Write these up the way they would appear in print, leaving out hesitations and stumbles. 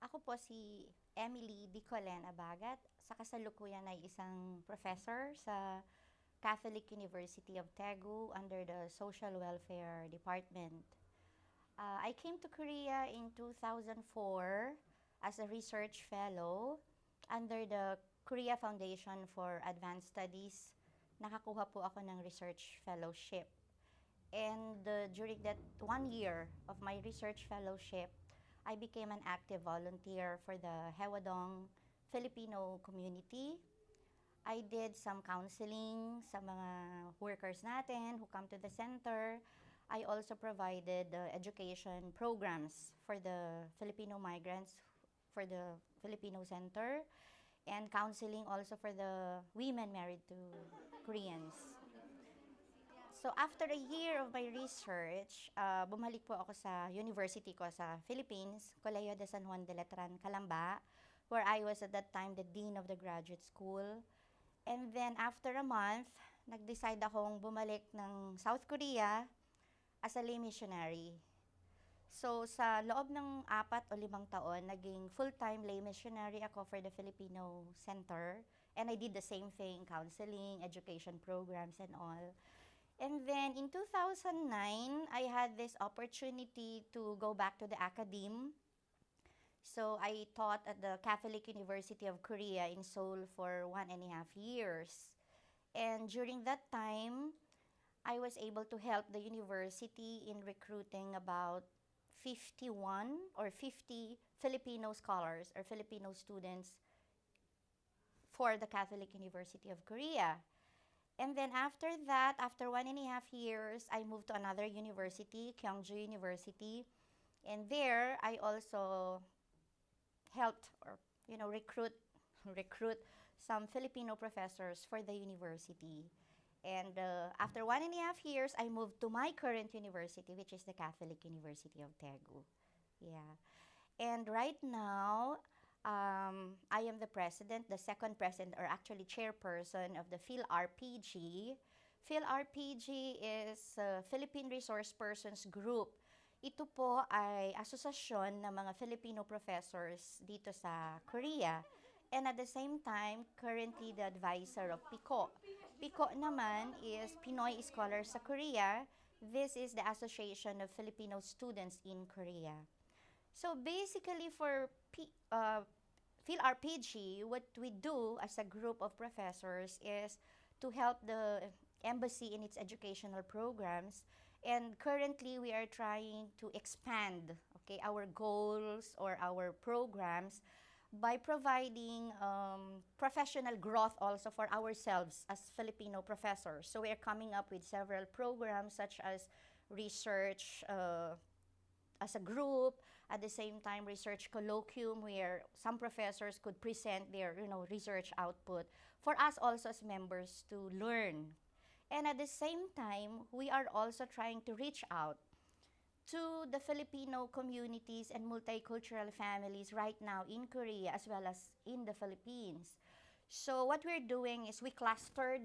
Ako po si Emily Dicolen Abagat. Sa kasalukuyan ay isang professor sa Catholic University of Daegu under the Social Welfare Department. I came to Korea in 2004 as a research fellow under the Korea Foundation for Advanced Studies. Nakakuha po ako ng research fellowship. And during that 1 year of my research fellowship, I became an active volunteer for the Hewadong Filipino community. I did some counseling sa mga workers natin who come to the center. I also provided education programs for the Filipino migrants for the Filipino Center and counseling also for the women married to Koreans. So after a year of my research, bumalik po ako sa university ko sa Philippines, Colegio de San Juan de Letran, Calamba, where I was at that time the dean of the graduate school. And then after a month, nag-decide akong bumalik ng South Korea as a lay missionary. So sa loob ng 4 o 5 taon, naging full-time lay missionary ako for the Filipino Center. And I did the same thing, counseling, education programs and all. And then in 2009, I had this opportunity to go back to the academe. So I taught at the Catholic University of Korea in Seoul for 1.5 years. And during that time, I was able to help the university in recruiting about 51 or 50 Filipino scholars or Filipino students for the Catholic University of Korea. And then after that, after 1.5 years, I moved to another university, Kyungju University. And there, I also helped or, recruit some Filipino professors for the university. And after 1.5 years, I moved to my current university, which is the Catholic University of Daegu. Yeah. And right now, I am the president, the second president, or actually chairperson of the PhilRPG. PhilRPG is a Philippine Resource Persons Group. Ito po ay asosasyon ng mga Filipino professors dito sa Korea. And at the same time, currently the advisor of PICO. PICO naman is Pinoy Scholars sa Korea. This is the Association of Filipino Students in Korea. So basically for PhilRPG, what we do as a group of professors is to help the embassy in its educational programs. And currently, we are trying to expand, our goals or our programs by providing professional growth also for ourselves as Filipino professors. So we are coming up with several programs such as research as a group, at the same time research colloquium where some professors could present their research output for us also as members to learn. And at the same time, we are also trying to reach out to the Filipino communities and multicultural families right now in Korea as well as in the Philippines. So what we're doing is we clustered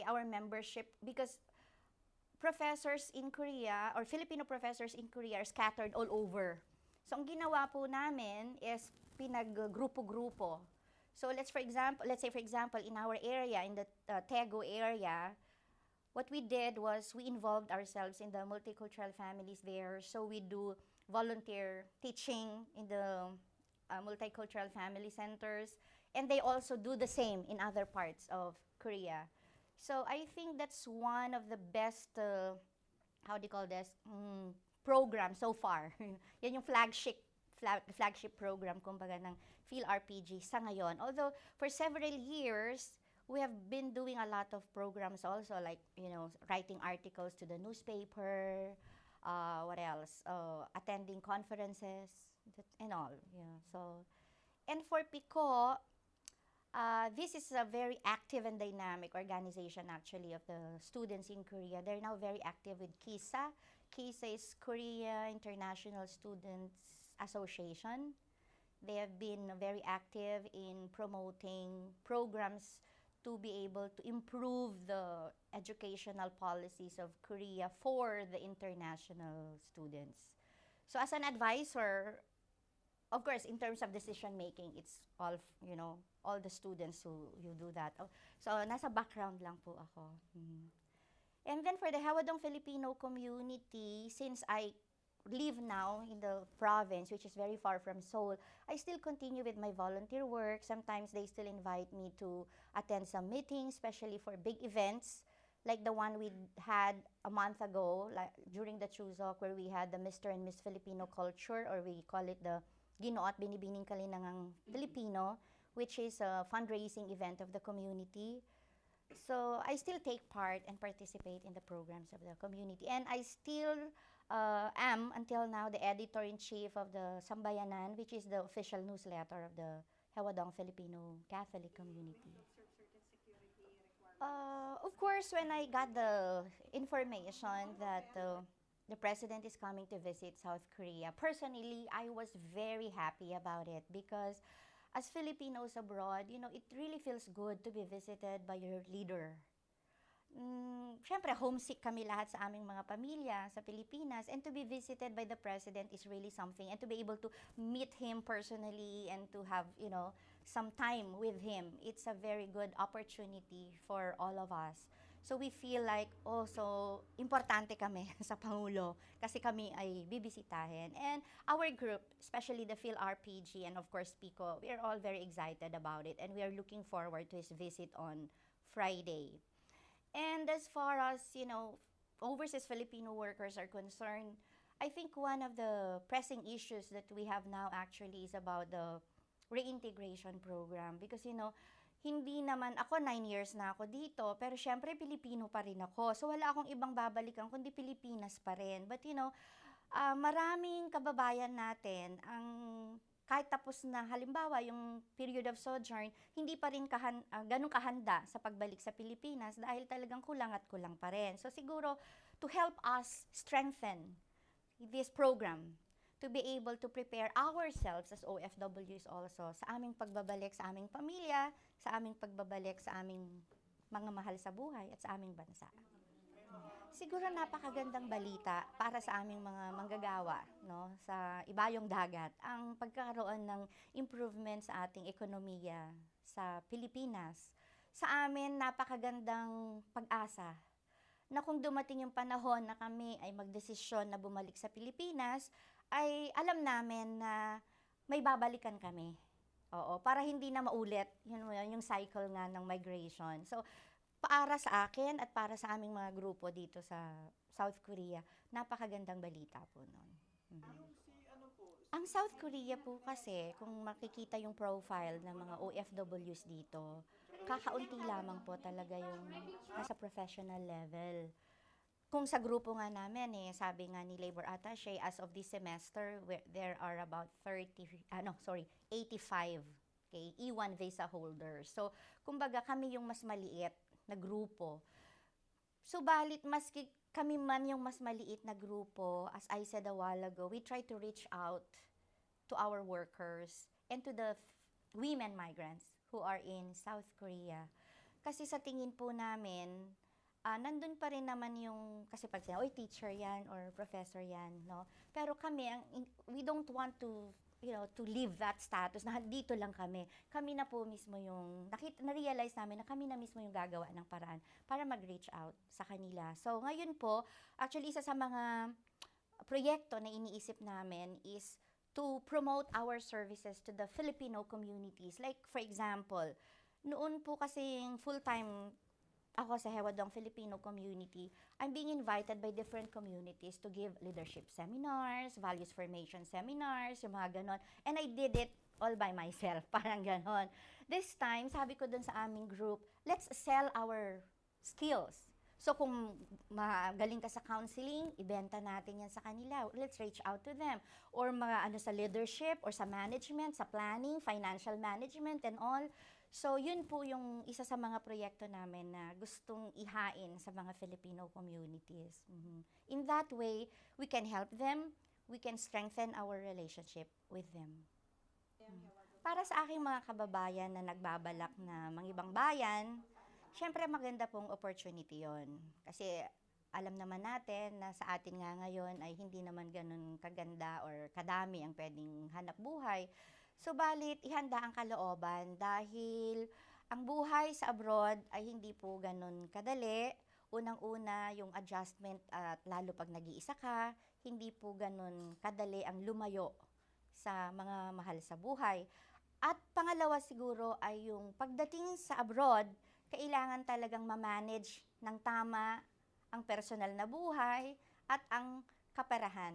our membership because professors in Korea or Filipino professors in Korea are scattered all over. So ang ginawa po namin is pinaggrupo-grupo. So let's say for example in our area, in the Daegu area, what we did was we involved ourselves in the multicultural families there. So we do volunteer teaching in the multicultural family centers, and they also do the same in other parts of Korea. So I think that's one of the best, program so far. Yan yung flagship program, kumbaga, ng PhilRPG sa ngayon. Although, for several years, we have been doing a lot of programs also, like, writing articles to the newspaper, what else? Attending conferences, and all. Yeah. So, and for PICO, this is a very active and dynamic organization actually of the students in Korea. They're now very active with KISA. KISA is Korea International Students Association. They have been very active in promoting programs to be able to improve the educational policies of Korea for the international students. So as an advisor, of course, in terms of decision making, it's all, all the students who do that. Oh, so, nasa background lang po ako. And then for the Hawadong Filipino community, since I live now in the province, which is very far from Seoul, I still continue with my volunteer work. Sometimes they still invite me to attend some meetings, especially for big events, like the one we had a month ago, like during the Chuzok, where we had the Mr. and Miss Filipino Culture, or we call it the Ginoo at Binibining Kalinangang Filipino, which is a fundraising event of the community. So I still take part and participate in the programs of the community. And I still am, until now, the editor-in-chief of the Sambayanan, which is the official newsletter of the Hawadong Filipino Catholic community. Of course, when I got the information that the president is coming to visit South Korea, personally, I was very happy about it because as Filipinos abroad, it really feels good to be visited by your leader. Siyempre, homesick kami lahat sa aming mga pamilya sa Pilipinas, and to be visited by the president is really something, and to be able to meet him personally and to have, some time with him, it's a very good opportunity for all of us. So we feel like also importante kami sa Pangulo kasi kami ay bibisitahin. And our group, especially the PhilRPG and of course Pico, we are all very excited about it, and we are looking forward to his visit on Friday. And as far as, overseas Filipino workers are concerned, I think one of the pressing issues that we have now actually is about the reintegration program. Because, hindi naman, ako 9 years na ako dito, pero syempre Pilipino pa rin ako. So wala akong ibang babalikan kundi Pilipinas pa rin. But, maraming kababayan natin ang kahit tapos na halimbawa yung period of sojourn, hindi pa rin ganun kahanda sa pagbalik sa Pilipinas dahil talagang kulang at kulang pa rin. So siguro, to help us strengthen this program, to be able to prepare ourselves as OFWs also sa aming pagbabalik sa aming pamilya, sa aming pagbabalik sa aming mga mahal sa buhay at sa aming bansa. Siguro napakagandang balita para sa aming mga manggagawa, sa ibayong dagat, ang pagkakaroon ng improvement sa ating ekonomiya sa Pilipinas. Sa amin, napakagandang pag-asa na kung dumating yung panahon na kami ay magdesisyon na bumalik sa Pilipinas, ay alam namin na may babalikan kami. Oo, para hindi na maulit yung cycle nga ng migration. So, para sa akin at para sa aming mga grupo dito sa South Korea, napakagandang balita po nun. Ang South Korea po kasi, kung makikita yung profile ng mga OFWs dito, kakaunti lamang po talaga yung nasa professional level. Kung sa grupo nga namin, sabi nga ni Labor Attaché, as of this semester, there are about 85 E1 visa holders. So, kumbaga kami yung mas maliit na grupo. Subalit, maski kami man yung mas maliit na grupo, as I said a while ago, we try to reach out to our workers and to the women migrants who are in South Korea. Kasi sa tingin po namin, nandun pa rin naman yung, kasi pag sinabi, teacher yan or professor yan, no? Pero kami, we don't want to leave that status na dito lang kami. Kami na po mismo yung, na-realize namin na kami na mismo yung gagawa ng paraan para mag-reach out sa kanila. So, ngayon po, actually, isa sa mga proyekto na iniisip namin is to promote our services to the Filipino communities. Like, for example, noon po kasing full-time ako sa Hawadong Filipino community, I'm being invited by different communities to give leadership seminars, values formation seminars, yung mga ganon. And I did it all by myself, parang ganon. This time, sabi ko dun sa aming group, let's sell our skills. So kung magaling ka sa counseling, ibenta natin yan sa kanila. Let's reach out to them. Or mga sa leadership, or sa management, sa planning, financial management, and all. So, yun po yung isa sa mga proyekto namin na gustong ihain sa mga Filipino communities. In that way, we can help them, we can strengthen our relationship with them. Para sa aking mga kababayan na nagbabalak na mangibang bayan, syempre maganda pong opportunity yon. Kasi alam naman natin na sa atin nga ngayon ay hindi naman ganun kaganda or kadami ang pwedeng hanap buhay. Subalit, ihanda ang kalooban dahil ang buhay sa abroad ay hindi po ganun kadali. Unang-una, yung adjustment at lalo pag nag-iisa ka, hindi po ganun kadali ang lumayo sa mga mahal sa buhay. At pangalawa siguro ay yung pagdating sa abroad, kailangan talagang ma-manage ng tama ang personal na buhay at ang kaperahan.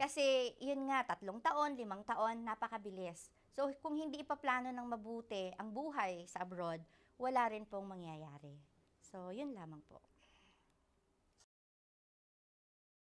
Kasi yun nga, 3 taon, 5 taon, napakabilis. So kung hindi ipaplano ng mabuti ang buhay sa abroad, wala rin pong mangyayari. So yun lamang po.